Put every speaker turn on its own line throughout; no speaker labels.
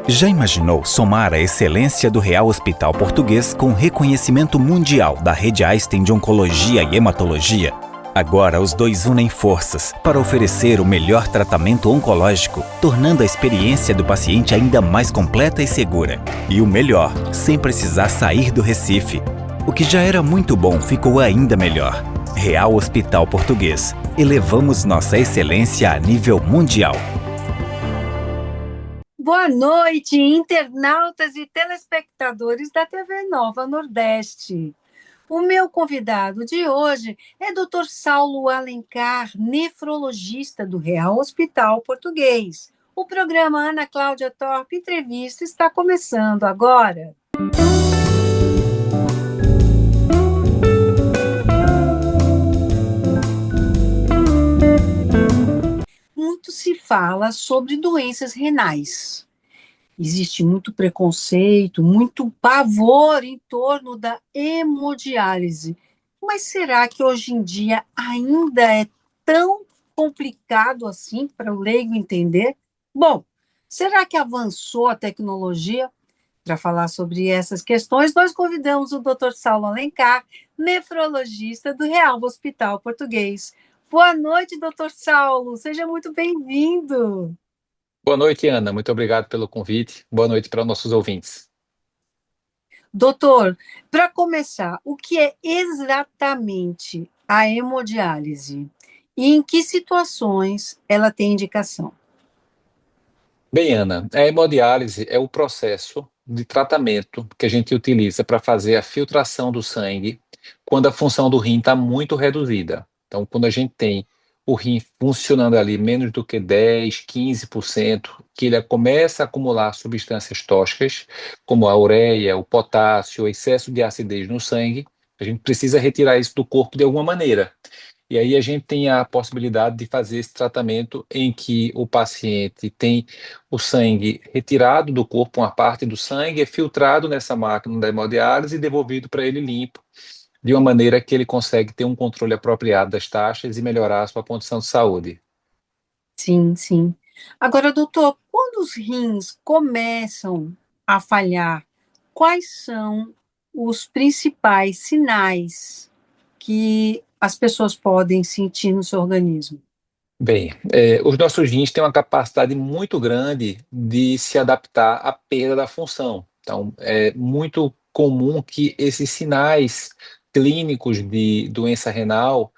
Já imaginou somar a excelência do Real Hospital Português com reconhecimento mundial da Rede Einstein de Oncologia e Hematologia? Agora os dois unem forças para oferecer o melhor tratamento oncológico, tornando a experiência do paciente ainda mais completa e segura. E o melhor, sem precisar sair do Recife. O que já era muito bom ficou ainda melhor. Real Hospital Português. Elevamos nossa excelência a nível mundial.
Boa noite, internautas e telespectadores da TV Nova Nordeste. O meu convidado de hoje é Dr. Saulo Alencar, nefrologista do Real Hospital Português. O programa Ana Cláudia Torpe Entrevista está começando agora. Muito se fala sobre doenças renais. Existe muito preconceito, muito pavor em torno da hemodiálise. Mas será que hoje em dia ainda é tão complicado assim para o leigo entender? Bom, será que avançou a tecnologia? Para falar sobre essas questões, nós convidamos o Dr. Saulo Alencar, nefrologista do Real Hospital Português. Boa noite, Dr. Saulo, seja muito bem-vindo.
Boa noite, Ana. Muito obrigado pelo convite. Boa noite para nossos ouvintes.
Doutor, para começar, o que é exatamente a hemodiálise e em que situações ela tem indicação?
Bem, Ana, a hemodiálise é o processo de tratamento que a gente utiliza para fazer a filtração do sangue quando a função do rim está muito reduzida. Então, quando a gente tem o rim funcionando ali menos do que 10, 15%, que ele começa a acumular substâncias tóxicas, como a ureia, o potássio, o excesso de acidez no sangue, a gente precisa retirar isso do corpo de alguma maneira. E aí a gente tem a possibilidade de fazer esse tratamento em que o paciente tem o sangue retirado do corpo, uma parte do sangue é filtrado nessa máquina da hemodiálise e devolvido para ele limpo, de uma maneira que ele consegue ter um controle apropriado das taxas e melhorar a sua condição de saúde.
Sim, sim. Agora, doutor, quando os rins começam a falhar, quais são os principais sinais que as pessoas podem sentir no seu organismo?
Bem, os nossos rins têm uma capacidade muito grande de se adaptar à perda da função. Então, é muito comum que esses sinais clínicos de doença renal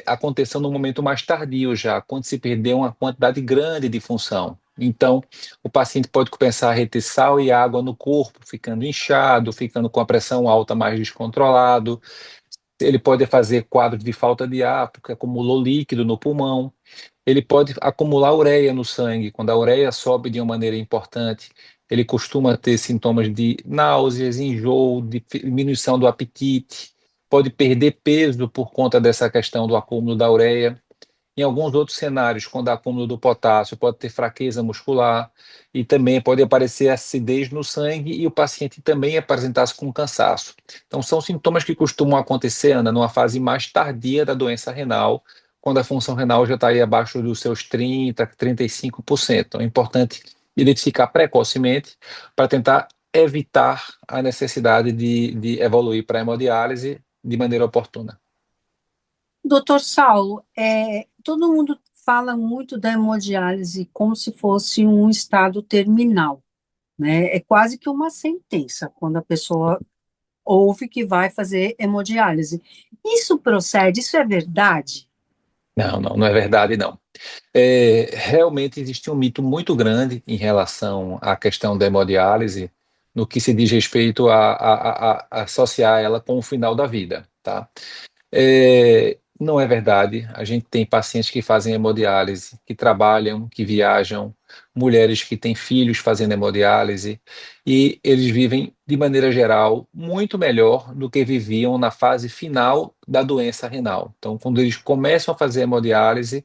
aconteçam no momento mais tardio já, quando se perdeu uma quantidade grande de função. Então, o paciente pode começar a reter sal e água no corpo, ficando inchado, ficando com a pressão alta mais descontrolado. Ele pode fazer quadros de falta de ar, porque acumulou líquido no pulmão. Ele pode acumular ureia no sangue. Quando a ureia sobe de uma maneira importante, ele costuma ter sintomas de náuseas, enjoo, de diminuição do apetite. Pode perder peso por conta dessa questão do acúmulo da ureia. Em alguns outros cenários, quando há acúmulo do potássio, pode ter fraqueza muscular e também pode aparecer acidez no sangue e o paciente também apresentar-se com cansaço. Então, são sintomas que costumam acontecer, Ana, numa fase mais tardia da doença renal, quando a função renal já está aí abaixo dos seus 30, 35%. Então, é importante identificar precocemente para tentar evitar a necessidade de evoluir para a hemodiálise de maneira oportuna.
Doutor Saulo, todo mundo fala muito da hemodiálise como se fosse um estado terminal, né? É quase que uma sentença quando a pessoa ouve que vai fazer hemodiálise. Isso procede? Isso é verdade?
Não, não, não é verdade, não. Realmente existe um mito muito grande em relação à questão da hemodiálise, no que se diz respeito a associar ela com o final da vida, tá? Não é verdade. A gente tem pacientes que fazem hemodiálise, que trabalham, que viajam, mulheres que têm filhos fazendo hemodiálise, e eles vivem, de maneira geral, muito melhor do que viviam na fase final da doença renal. Então, quando eles começam a fazer hemodiálise,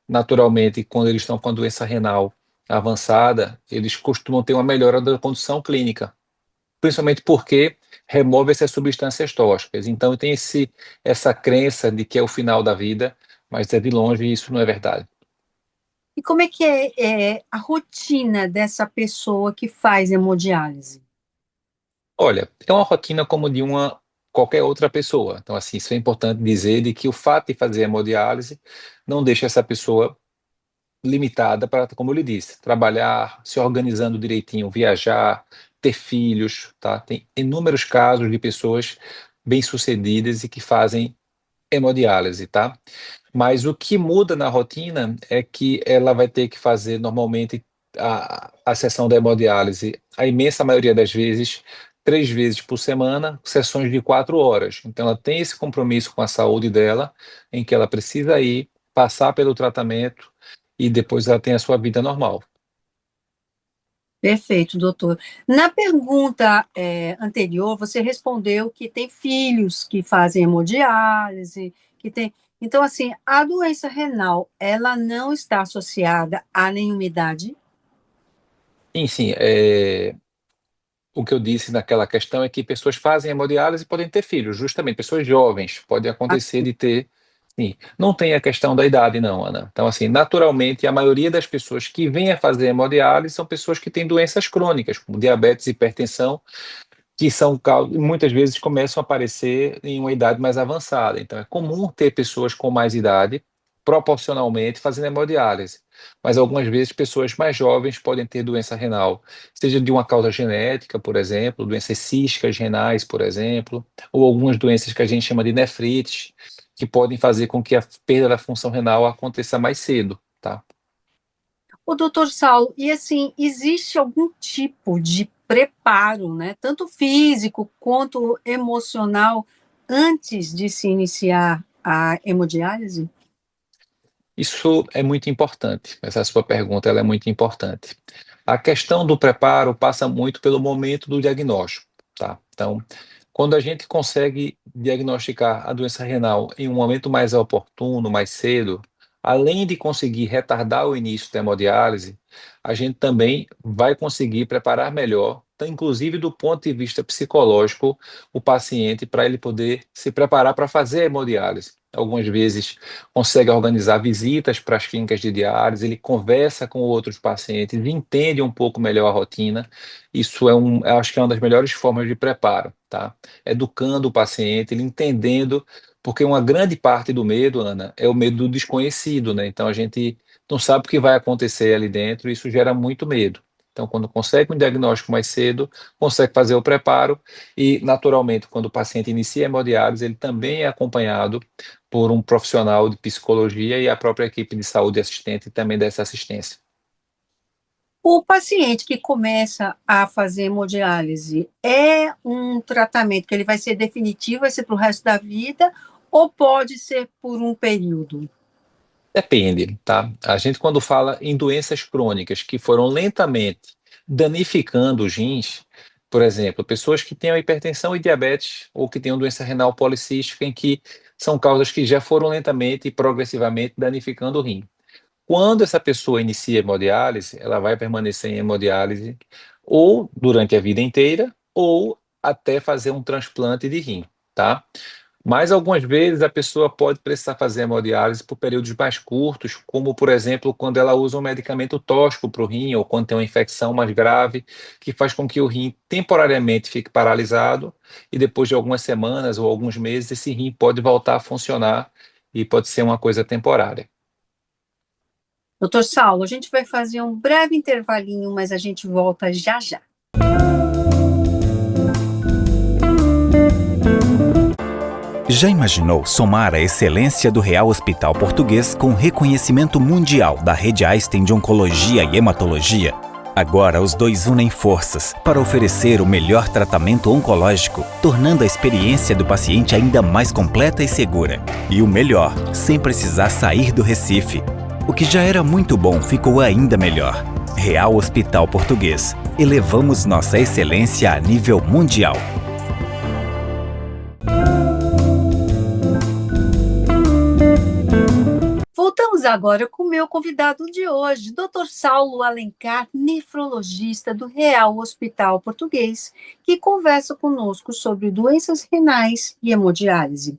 naturalmente, quando eles estão com a doença renal avançada, eles costumam ter uma melhora da condição clínica, principalmente porque remove essas substâncias tóxicas. Então, tem essa crença de que é o final da vida, mas é de longe isso não é verdade.
E como é que é a rotina dessa pessoa que faz hemodiálise?
Olha, é uma rotina como de uma qualquer outra pessoa. Então, assim, isso é importante dizer de que o fato de fazer hemodiálise não deixa essa pessoa limitada para, como eu lhe disse, trabalhar, se organizando direitinho, viajar, ter filhos, tá? Tem inúmeros casos de pessoas bem-sucedidas e que fazem hemodiálise, tá? Mas o que muda na rotina é que ela vai ter que fazer normalmente a sessão da hemodiálise, a imensa maioria das vezes, 3 vezes por semana, sessões de 4 horas. Então, ela tem esse compromisso com a saúde dela, em que ela precisa ir, passar pelo tratamento e depois ela tem a sua vida normal.
Perfeito, doutor. Na pergunta anterior, você respondeu que tem filhos que fazem hemodiálise, que tem. Então, assim, a doença renal, ela não está associada a nenhuma idade?
Sim, o que eu disse naquela questão é que pessoas fazem hemodiálise e podem ter filhos, justamente, pessoas jovens, pode acontecer de ter, sim. Não tem a questão da idade, não, Ana. Então, assim, naturalmente, a maioria das pessoas que vêm a fazer hemodiálise são pessoas que têm doenças crônicas, como diabetes, hipertensão, que são muitas vezes começam a aparecer em uma idade mais avançada. Então, é comum ter pessoas com mais idade, proporcionalmente, fazendo hemodiálise. Mas algumas vezes pessoas mais jovens podem ter doença renal, seja de uma causa genética, por exemplo, doenças císticas renais, por exemplo, ou algumas doenças que a gente chama de nefrites, que podem fazer com que a perda da função renal aconteça mais cedo, tá?
O doutor Saulo, e assim, existe algum tipo de preparo, né, tanto físico quanto emocional, antes de se iniciar a hemodiálise?
Isso é muito importante. Essa sua pergunta ela é muito importante. A questão do preparo passa muito pelo momento do diagnóstico, tá? Então, quando a gente consegue diagnosticar a doença renal em um momento mais oportuno, mais cedo, além de conseguir retardar o início da hemodiálise, a gente também vai conseguir preparar melhor, inclusive do ponto de vista psicológico, o paciente para ele poder se preparar para fazer a hemodiálise. Algumas vezes consegue organizar visitas para as clínicas de diálise, ele conversa com outros pacientes, entende um pouco melhor a rotina. Isso eu acho que é uma das melhores formas de preparo, tá? Educando o paciente, ele entendendo, porque uma grande parte do medo, Ana, é o medo do desconhecido, né? Então a gente não sabe o que vai acontecer ali dentro, e isso gera muito medo. Então, quando consegue um diagnóstico mais cedo, consegue fazer o preparo e, naturalmente, quando o paciente inicia a hemodiálise, ele também é acompanhado por um profissional de psicologia e a própria equipe de saúde assistente também dessa assistência.
O paciente que começa a fazer hemodiálise é um tratamento que ele vai ser definitivo, vai ser para o resto da vida, ou pode ser por um período?
Depende, tá? A gente, quando fala em doenças crônicas que foram lentamente danificando os rins, por exemplo, pessoas que tenham hipertensão e diabetes ou que tenham doença renal policística, em que são causas que já foram lentamente e progressivamente danificando o rim. Quando essa pessoa inicia hemodiálise, ela vai permanecer em hemodiálise ou durante a vida inteira ou até fazer um transplante de rim, tá? Mas algumas vezes a pessoa pode precisar fazer hemodiálise por períodos mais curtos, como por exemplo quando ela usa um medicamento tóxico para o rim ou quando tem uma infecção mais grave, que faz com que o rim temporariamente fique paralisado e depois de algumas semanas ou alguns meses esse rim pode voltar a funcionar e pode ser uma coisa temporária.
Doutor Saulo, a gente vai fazer um breve intervalinho, mas a gente volta já já.
Já imaginou somar a excelência do Real Hospital Português com reconhecimento mundial da Rede Einstein de Oncologia e Hematologia? Agora os dois unem forças para oferecer o melhor tratamento oncológico, tornando a experiência do paciente ainda mais completa e segura. E o melhor, sem precisar sair do Recife. O que já era muito bom ficou ainda melhor. Real Hospital Português. Elevamos nossa excelência a nível mundial.
Voltamos agora com o meu convidado de hoje, Dr. Saulo Alencar, nefrologista do Real Hospital Português, que conversa conosco sobre doenças renais e hemodiálise.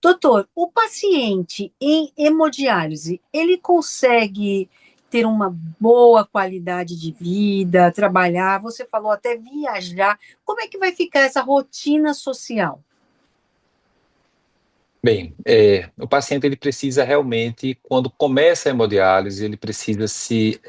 Doutor, o paciente em hemodiálise, ele consegue ter uma boa qualidade de vida, trabalhar, você falou até viajar. Como é que vai ficar essa rotina social?
Bem, o paciente ele precisa realmente, quando começa a hemodiálise, ele precisa se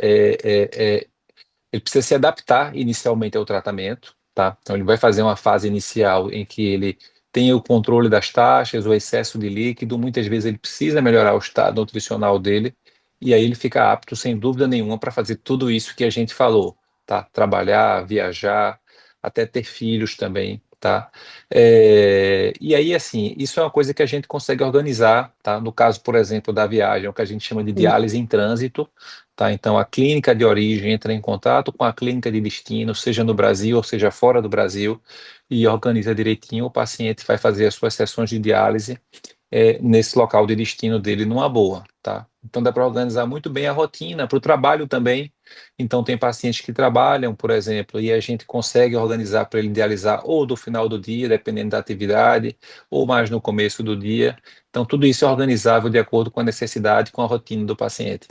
adaptar inicialmente ao tratamento, tá? Então, ele vai fazer uma fase inicial em que ele tem o controle das taxas, o excesso de líquido, muitas vezes ele precisa melhorar o estado nutricional dele, e aí ele fica apto, sem dúvida nenhuma, para fazer tudo isso que a gente falou, tá? Trabalhar, viajar, até ter filhos também, tá? E aí, assim, isso é uma coisa que a gente consegue organizar, tá? No caso, por exemplo, da viagem, é o que a gente chama de
Sim,
diálise em trânsito, tá? Então, a clínica de origem entra em contato com a clínica de destino, seja no Brasil ou seja fora do Brasil, e organiza direitinho. O paciente vai fazer as suas sessões de diálise nesse local de destino dele numa boa, tá? Então, dá para organizar muito bem a rotina, para o trabalho também. Então, tem pacientes que trabalham, por exemplo, e a gente consegue organizar para ele dialisar ou do final do dia, dependendo da atividade, ou mais no começo do dia. Então, tudo isso é organizável de acordo com a necessidade, com a rotina do paciente.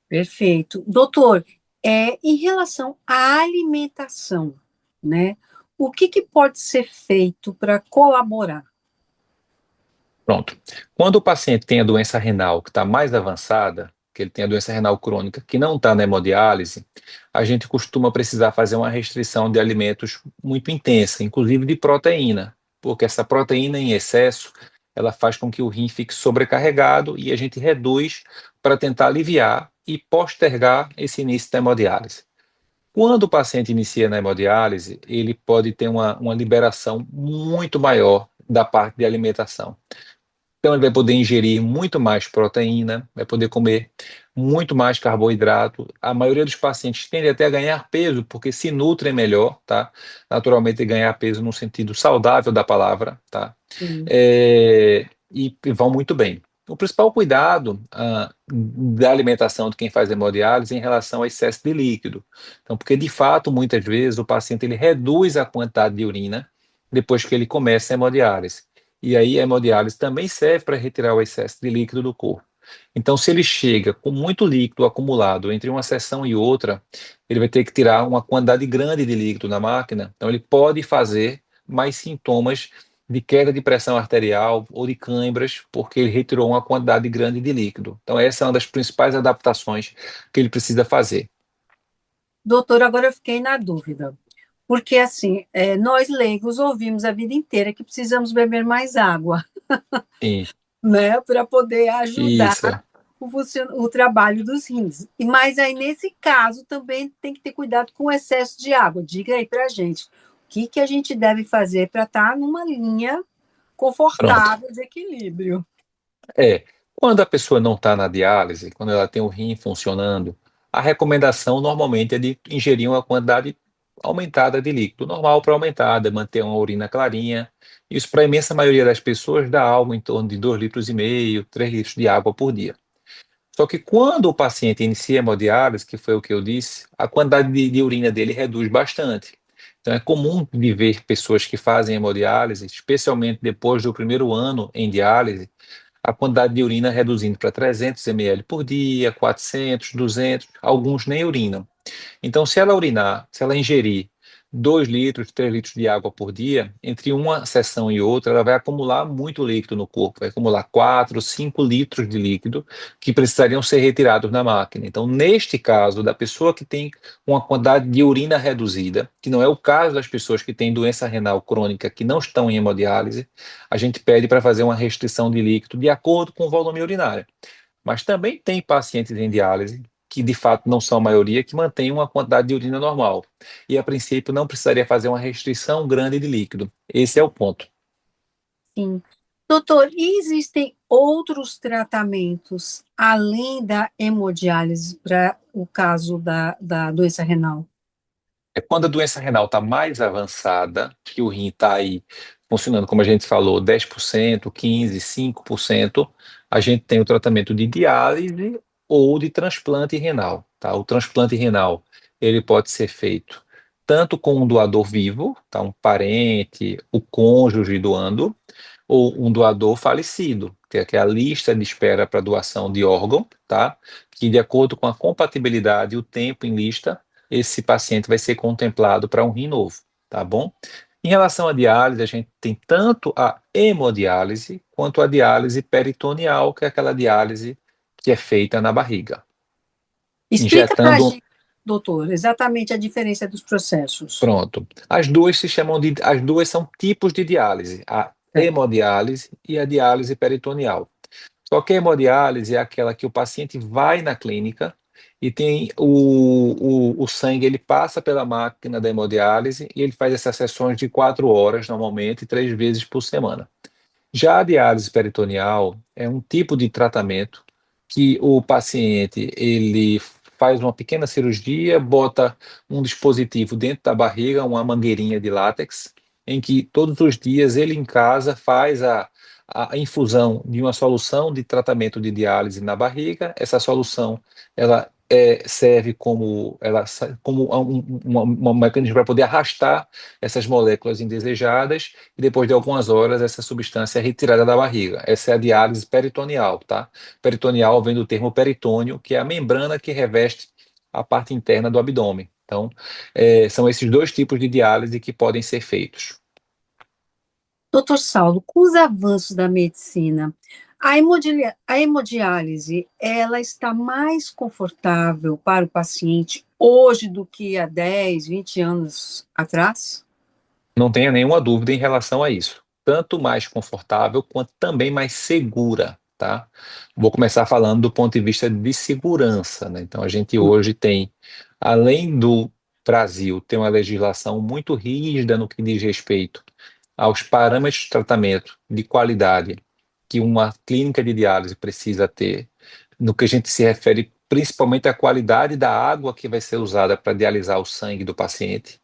perfeito. Doutor, em relação à alimentação, né? O que pode ser feito para colaborar?
Pronto. Quando o paciente tem a doença renal que está mais avançada, que ele tem a doença renal crônica que não está na hemodiálise, a gente costuma precisar fazer uma restrição de alimentos muito intensa, inclusive de proteína, porque essa proteína em excesso, ela faz com que o rim fique sobrecarregado e a gente reduz para tentar aliviar e postergar esse início da hemodiálise. Quando o paciente inicia na hemodiálise, ele pode ter uma liberação muito maior da parte de alimentação. Então, ele vai poder ingerir muito mais proteína, vai poder comer muito mais carboidrato. A maioria dos pacientes tende até a ganhar peso, porque se nutrem melhor, tá? Naturalmente, ganhar peso no sentido saudável da palavra, tá?
Sim.
E vão muito bem. O principal cuidado da alimentação de quem faz hemodiálise é em relação ao excesso de líquido. Então, porque de fato, muitas vezes, o paciente ele reduz a quantidade de urina depois que ele começa a hemodiálise. E aí a hemodiálise também serve para retirar o excesso de líquido do corpo. Então, se ele chega com muito líquido acumulado entre uma sessão e outra, ele vai ter que tirar uma quantidade grande de líquido na máquina. Então, ele pode fazer mais sintomas de queda de pressão arterial ou de câimbras, porque ele retirou uma quantidade grande de líquido. Então, essa é uma das principais adaptações que ele precisa fazer.
Doutor, agora eu fiquei na dúvida. Porque, assim, nós leigos ouvimos a vida inteira que precisamos beber mais água,
Sim,
né, para poder ajudar
isso.
o trabalho dos rins. Mas aí, nesse caso, também tem que ter cuidado com o excesso de água. Diga aí para a gente, o que a gente deve fazer para estar numa linha
Pronto.
confortável de equilíbrio?
É, quando a pessoa não está na diálise, quando ela tem o rim funcionando, a recomendação normalmente é de ingerir uma quantidade aumentada de líquido, normal para aumentada, manter uma urina clarinha. Isso para a imensa maioria das pessoas dá algo em torno de 2,5 litros, 3 litros de água por dia. Só que quando o paciente inicia a hemodiálise, que foi o que eu disse, a quantidade de urina dele reduz bastante. Então é comum de ver pessoas que fazem hemodiálise, especialmente depois do primeiro ano em diálise, a quantidade de urina reduzindo para 300 ml por dia, 400, 200, alguns nem urinam. Então, se ela urinar, se ela ingerir 2 litros, 3 litros de água por dia, entre uma sessão e outra, ela vai acumular muito líquido no corpo, vai acumular 4, 5 litros de líquido que precisariam ser retirados na máquina. Então, neste caso, da pessoa que tem uma quantidade de urina reduzida, que não é o caso das pessoas que têm doença renal crônica que não estão em hemodiálise, a gente pede para fazer uma restrição de líquido de acordo com o volume urinário. Mas também tem pacientes em diálise, que de fato não são a maioria, que mantêm uma quantidade de urina normal. E a princípio não precisaria fazer uma restrição grande de líquido. Esse é o ponto.
Sim. Doutor, e existem outros tratamentos além da hemodiálise para o caso da doença renal?
É quando a doença renal está mais avançada, que o rim está aí funcionando, como a gente falou, 10%, 15%, 5%, a gente tem o tratamento de diálise ou de transplante renal, tá? O transplante renal, ele pode ser feito tanto com um doador vivo, tá? Um parente, o cônjuge doando, ou um doador falecido, que é a lista de espera para doação de órgão, tá? Que de acordo com a compatibilidade e o tempo em lista, esse paciente vai ser contemplado para um rim novo, tá bom? Em relação à diálise, a gente tem tanto a hemodiálise quanto a diálise peritoneal, que é aquela diálise que é feita na barriga.
Explica para a gente, doutor, exatamente a diferença dos processos.
Pronto. As duas são tipos de diálise, a hemodiálise e a diálise peritoneal. Só que a hemodiálise é aquela que o paciente vai na clínica e tem o sangue, ele passa pela máquina da hemodiálise e ele faz essas sessões de 4 horas, normalmente, 3 vezes por semana. Já a diálise peritoneal é um tipo de tratamento que o paciente, ele faz uma pequena cirurgia, bota um dispositivo dentro da barriga, uma mangueirinha de látex, em que todos os dias ele em casa faz a infusão de uma solução de tratamento de diálise na barriga. Essa solução, ela serve como um mecanismo para poder arrastar essas moléculas indesejadas e depois de algumas horas essa substância é retirada da barriga. Essa é a diálise peritoneal, tá? Peritoneal vem do termo peritônio, que é a membrana que reveste a parte interna do abdômen. Então, são esses dois tipos de diálise que podem ser feitos.
Doutor Saulo, com os avanços da medicina, a hemodiálise, ela está mais confortável para o paciente hoje do que há 10, 20 anos atrás?
Não tenha nenhuma dúvida em relação a isso. Tanto mais confortável quanto também mais segura, tá? Vou começar falando do ponto de vista de segurança, né? Então, a gente hoje tem, além do Brasil, tem uma legislação muito rígida no que diz respeito aos parâmetros de tratamento de qualidade que uma clínica de diálise precisa ter, no que a gente se refere principalmente à qualidade da água que vai ser usada para dialisar o sangue do paciente.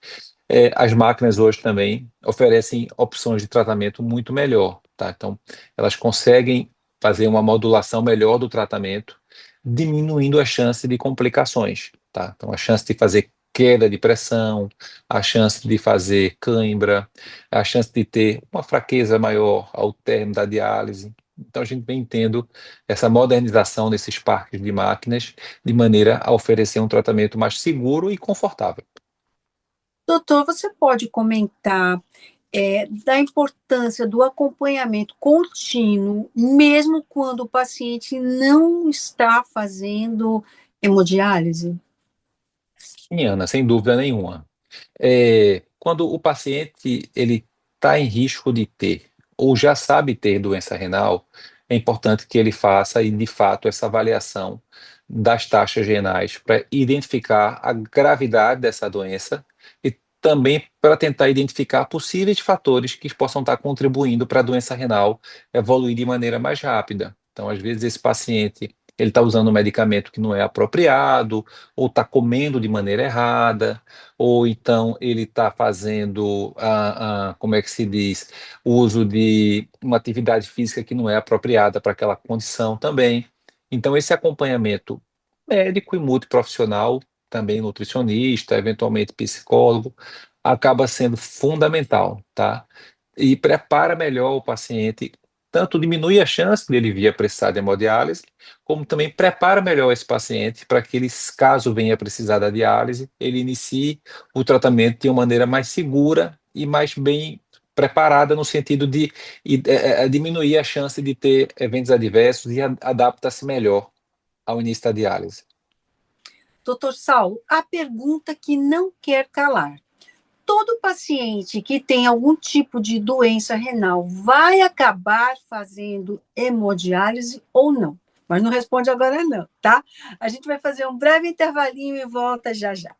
As máquinas hoje também oferecem opções de tratamento muito melhor, tá? Então, elas conseguem fazer uma modulação melhor do tratamento, diminuindo a chance de complicações, tá? Então, a chance de fazer queda de pressão, a chance de fazer cãibra, a chance de ter uma fraqueza maior ao término da diálise. Então, a gente vem tendo essa modernização desses parques de máquinas de maneira a oferecer um tratamento mais seguro e confortável.
Doutor, você pode comentar da importância do acompanhamento contínuo, mesmo quando o paciente não está fazendo hemodiálise?
Sim, Ana, sem dúvida nenhuma. Quando o paciente ele está em risco de ter ou já sabe ter doença renal, é importante que ele faça, de fato, essa avaliação das taxas renais para identificar a gravidade dessa doença e também para tentar identificar possíveis fatores que possam estar contribuindo para a doença renal evoluir de maneira mais rápida. Então, às vezes, esse paciente ele está usando um medicamento que não é apropriado, ou está comendo de maneira errada, ou então ele está fazendo, como é que se diz, o uso de uma atividade física que não é apropriada para aquela condição também. Então, esse acompanhamento médico e multiprofissional, também nutricionista, eventualmente psicólogo, acaba sendo fundamental, tá? E prepara melhor o paciente, tanto diminui a chance dele vir a precisar de hemodiálise, como também prepara melhor esse paciente para que ele, caso venha a precisar da diálise, ele inicie o tratamento de uma maneira mais segura e mais bem preparada no sentido de diminuir a chance de ter eventos adversos e adapta-se melhor ao início da diálise.
Doutor Saulo, a pergunta que não quer calar. Todo paciente que tem algum tipo de doença renal vai acabar fazendo hemodiálise ou não? Mas não responde agora não, tá? A gente vai fazer um breve intervalinho e volta já já.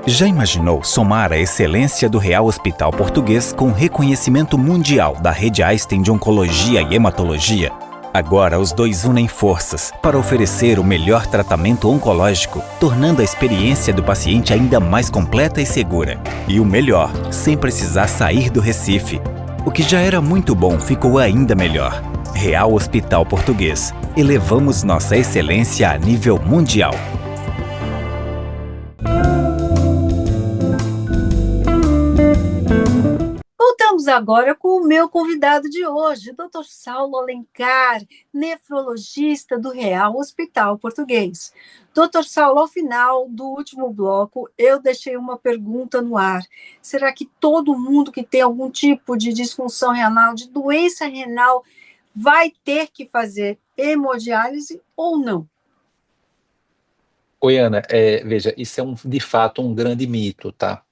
Já imaginou somar a excelência do Real Hospital Português com reconhecimento mundial da Rede Einstein de Oncologia e Hematologia? Agora os dois unem forças para oferecer o melhor tratamento oncológico, tornando a experiência do paciente ainda mais completa e segura. E o melhor, sem precisar sair do Recife. O que já era muito bom ficou ainda melhor. Real Hospital Português. Elevamos nossa excelência a nível mundial.
agora com o meu convidado de hoje, Dr. Saulo Alencar, nefrologista do Real Hospital Português. Dr. Saulo, ao final do último bloco, eu deixei uma pergunta no ar. Será que todo mundo que tem algum tipo de disfunção renal, de doença renal, vai ter que fazer hemodiálise ou não?
Oi, Ana, veja, isso é de fato um grande mito, tá?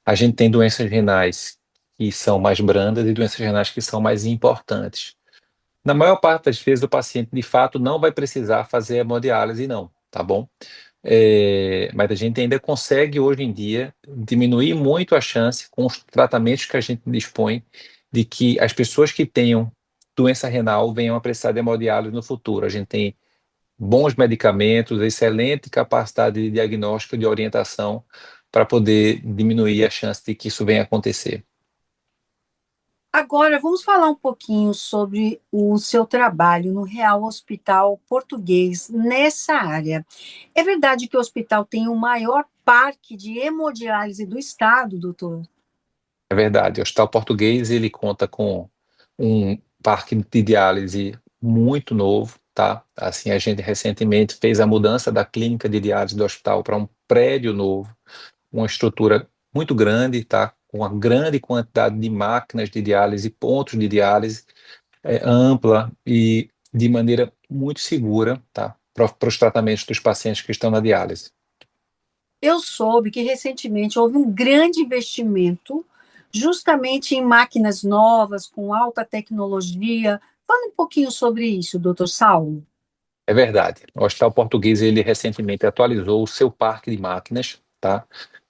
A gente tem doenças renais que são mais brandas e doenças renais que são mais importantes. Na maior parte das vezes, o paciente de fato não vai precisar fazer hemodiálise, não, tá bom? Mas a gente ainda consegue hoje em dia diminuir muito a chance com os tratamentos que a gente dispõe de que as pessoas que tenham doença renal venham a precisar de hemodiálise no futuro. A gente tem bons medicamentos, excelente capacidade de diagnóstico e de orientação para poder diminuir a chance de que isso venha a acontecer.
Agora, vamos falar um pouquinho sobre o seu trabalho no Real Hospital Português nessa área. É verdade que o hospital tem o maior parque de hemodiálise do estado, doutor?
É verdade, o Hospital Português ele conta com um parque de diálise muito novo, tá? Assim, a gente recentemente fez a mudança da clínica de diálise do hospital para um prédio novo, uma estrutura muito grande, tá? Com uma grande quantidade de máquinas de diálise, pontos de diálise, ampla e de maneira muito segura, tá? Para os tratamentos dos pacientes que estão na diálise.
Eu soube que recentemente houve um grande investimento justamente em máquinas novas, com alta tecnologia. Fala um pouquinho sobre isso, doutor Saulo.
É verdade. O Hospital Português ele recentemente atualizou o seu parque de máquinas, tá?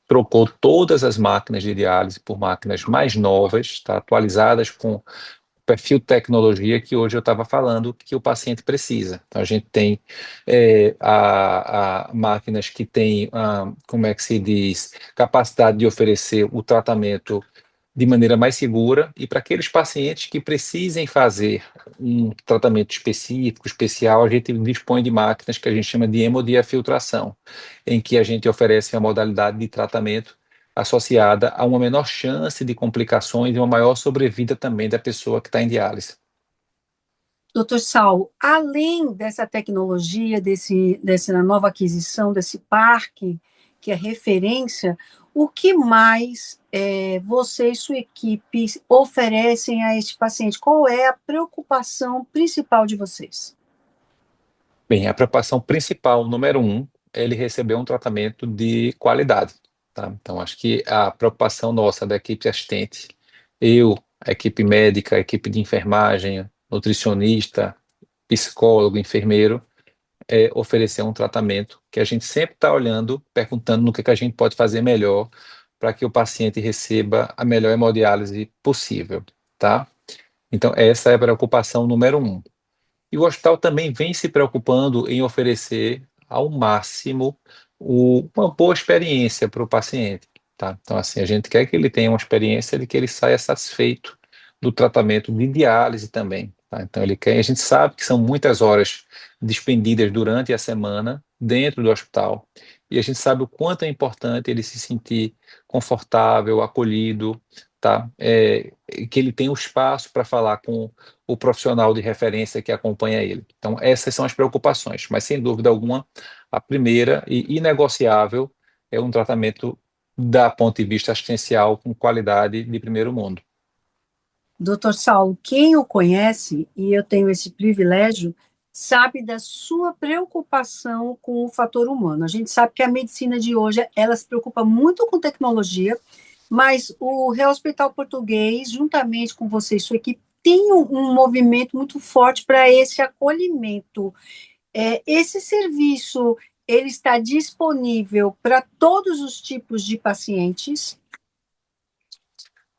Trocou todas as máquinas de diálise por máquinas mais novas, tá? Atualizadas com o perfil de tecnologia que hoje eu estava falando que o paciente precisa. Então, a gente tem máquinas que têm, como é que se diz, capacidade de oferecer o tratamento de maneira mais segura e para aqueles pacientes que precisem fazer um tratamento específico, especial, a gente dispõe de máquinas que a gente chama de hemodiafiltração, em que a gente oferece a modalidade de tratamento associada a uma menor chance de complicações e uma maior sobrevida também da pessoa que está em diálise.
Doutor Saulo, além dessa tecnologia, dessa nova aquisição, desse parque, que é referência, o que mais você e sua equipe oferecem a este paciente? Qual é a preocupação principal de vocês?
Bem, a preocupação principal, número um, é ele receber um tratamento de qualidade, tá? Então, acho que a preocupação nossa da equipe assistente, eu, a equipe médica, a equipe de enfermagem, nutricionista, psicólogo, enfermeiro, é oferecer um tratamento que a gente sempre está olhando, perguntando no que a gente pode fazer melhor para que o paciente receba a melhor hemodiálise possível, tá? Então, essa é a preocupação número um. E o hospital também vem se preocupando em oferecer ao máximo uma boa experiência para o paciente, tá? Então, assim, a gente quer que ele tenha uma experiência de que ele saia satisfeito do tratamento de diálise também, tá? Então, a gente sabe que são muitas horas despendidas durante a semana dentro do hospital, e a gente sabe o quanto é importante ele se sentir confortável, acolhido, tá? Que ele tenha o espaço para falar com o profissional de referência que acompanha ele. Então, essas são as preocupações, mas sem dúvida alguma, a primeira e inegociável é um tratamento da ponto de vista assistencial com qualidade de primeiro mundo.
Doutor Saulo, quem o conhece, e eu tenho esse privilégio, sabe da sua preocupação com o fator humano. A gente sabe que a medicina de hoje, ela se preocupa muito com tecnologia, mas o Real Hospital Português, juntamente com você e sua equipe, tem um movimento muito forte para esse acolhimento. Esse serviço, ele está disponível para todos os tipos de pacientes?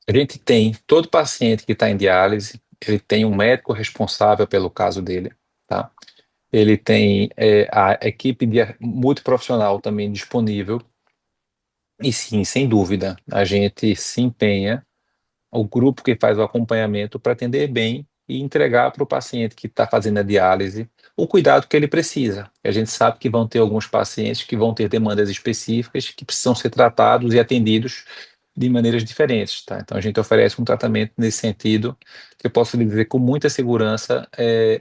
A gente tem todo paciente que está em diálise, ele tem um médico responsável pelo caso dele, tá? Ele tem a equipe multiprofissional também disponível. E sim, sem dúvida, a gente se empenha, o grupo que faz o acompanhamento, para atender bem e entregar para o paciente que está fazendo a diálise o cuidado que ele precisa. A gente sabe que vão ter alguns pacientes que vão ter demandas específicas que precisam ser tratados e atendidos de maneiras diferentes, tá? Então a gente oferece um tratamento nesse sentido, que eu posso lhe dizer com muita segurança,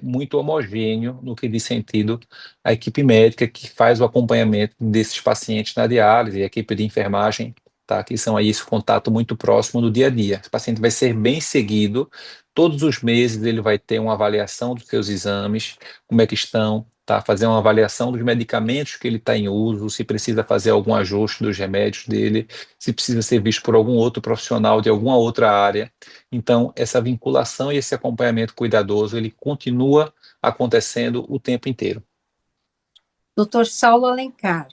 muito homogêneo no que diz sentido à equipe médica que faz o acompanhamento desses pacientes na diálise, e a equipe de enfermagem, tá? Que são aí esse contato muito próximo no dia a dia. Esse paciente vai ser bem seguido, todos os meses ele vai ter uma avaliação dos seus exames, como é que estão, tá? Fazer uma avaliação dos medicamentos que ele está em uso, se precisa fazer algum ajuste dos remédios dele, se precisa ser visto por algum outro profissional de alguma outra área. Então, essa vinculação e esse acompanhamento cuidadoso, ele continua acontecendo o tempo inteiro.
Doutor Saulo Alencar,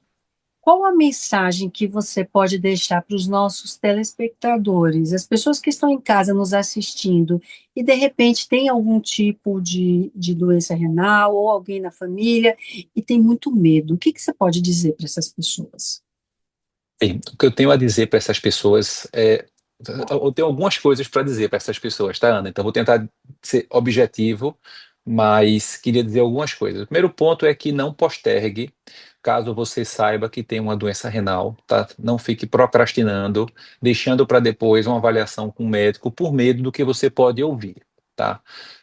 qual a mensagem que você pode deixar para os nossos telespectadores, as pessoas que estão em casa nos assistindo e de repente tem algum tipo de doença renal ou alguém na família e tem muito medo? O que você pode dizer para essas pessoas?
Bem, o que eu tenho a dizer para essas pessoas eu tenho algumas coisas para dizer para essas pessoas, tá, Ana? Então vou tentar ser objetivo, mas queria dizer algumas coisas. O primeiro ponto é que não postergue, caso você saiba que tem uma doença renal, tá? Não fique procrastinando, deixando para depois uma avaliação com o médico por medo do que você pode ouvir, tá?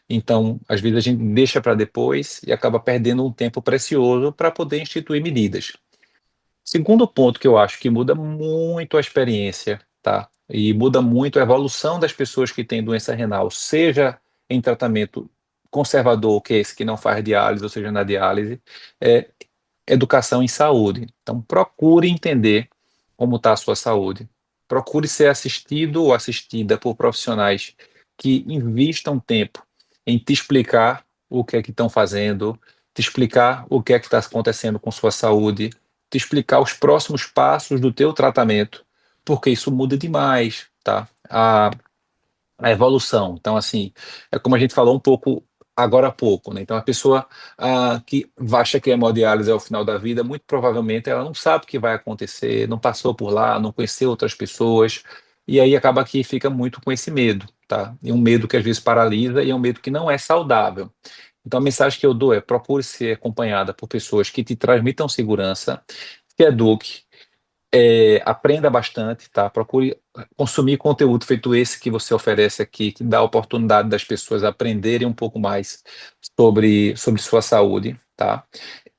Então, às vezes a gente deixa para depois e acaba perdendo um tempo precioso para poder instituir medidas. Segundo ponto que eu acho que muda muito a experiência, tá? E muda muito a evolução das pessoas que têm doença renal, seja em tratamento conservador, que é esse que não faz diálise, ou seja, na diálise, é educação em saúde. Então, procure entender como está a sua saúde. Procure ser assistido ou assistida por profissionais que investam tempo em te explicar o que é que estão fazendo, te explicar o que é que está acontecendo com sua saúde, te explicar os próximos passos do teu tratamento, porque isso muda demais, tá? A evolução. Então, assim, é como a gente falou um pouco agora há pouco, né? Então, a pessoa que acha que a hemodiálise é o final da vida, muito provavelmente ela não sabe o que vai acontecer, não passou por lá, não conheceu outras pessoas, e aí acaba que fica muito com esse medo, tá? E um medo que às vezes paralisa e é um medo que não é saudável. Então, a mensagem que eu dou é: procure ser acompanhada por pessoas que te transmitam segurança, se eduque, aprenda bastante, tá? Procure consumir conteúdo feito esse que você oferece aqui, que dá a oportunidade das pessoas aprenderem um pouco mais sobre sua saúde, tá?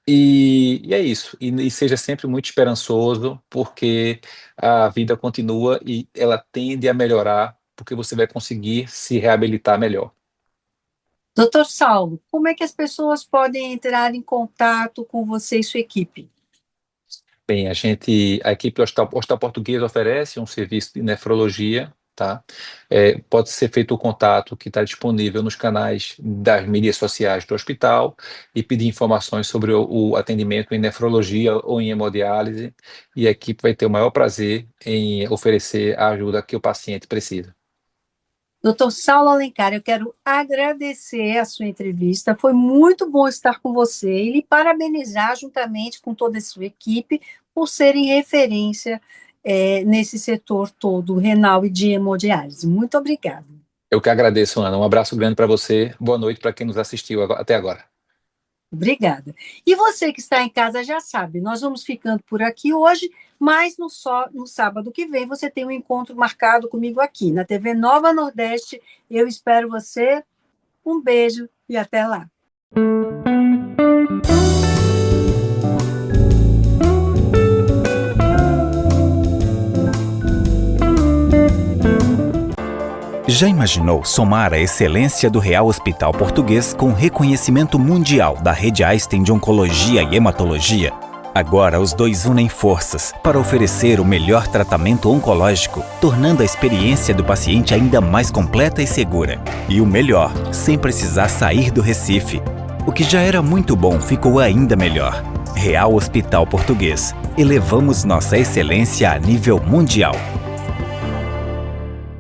E é isso. E seja sempre muito esperançoso, porque a vida continua e ela tende a melhorar, porque você vai conseguir se reabilitar melhor.
Doutor Saulo, como é que as pessoas podem entrar em contato com você e sua equipe?
Bem, a equipe Hospital Português oferece um serviço de nefrologia, tá? Pode ser feito o contato que está disponível nos canais das mídias sociais do hospital e pedir informações sobre o atendimento em nefrologia ou em hemodiálise, e a equipe vai ter o maior prazer em oferecer a ajuda que o paciente precisa.
Doutor Saulo Alencar, eu quero agradecer a sua entrevista. Foi muito bom estar com você e lhe parabenizar, juntamente com toda a sua equipe, por serem referência nesse setor todo renal e de hemodiálise. Muito obrigada.
Eu que agradeço, Ana. Um abraço grande para você. Boa noite para quem nos assistiu até agora.
Obrigada. E você que está em casa já sabe, nós vamos ficando por aqui hoje, mas no sábado que vem você tem um encontro marcado comigo aqui na TV Nova Nordeste. Eu espero você. Um beijo e até lá.
Já imaginou somar a excelência do Real Hospital Português com reconhecimento mundial da Rede Einstein de Oncologia e Hematologia? Agora os dois unem forças para oferecer o melhor tratamento oncológico, tornando a experiência do paciente ainda mais completa e segura. E o melhor, sem precisar sair do Recife. O que já era muito bom ficou ainda melhor. Real Hospital Português. Elevamos nossa excelência a nível mundial.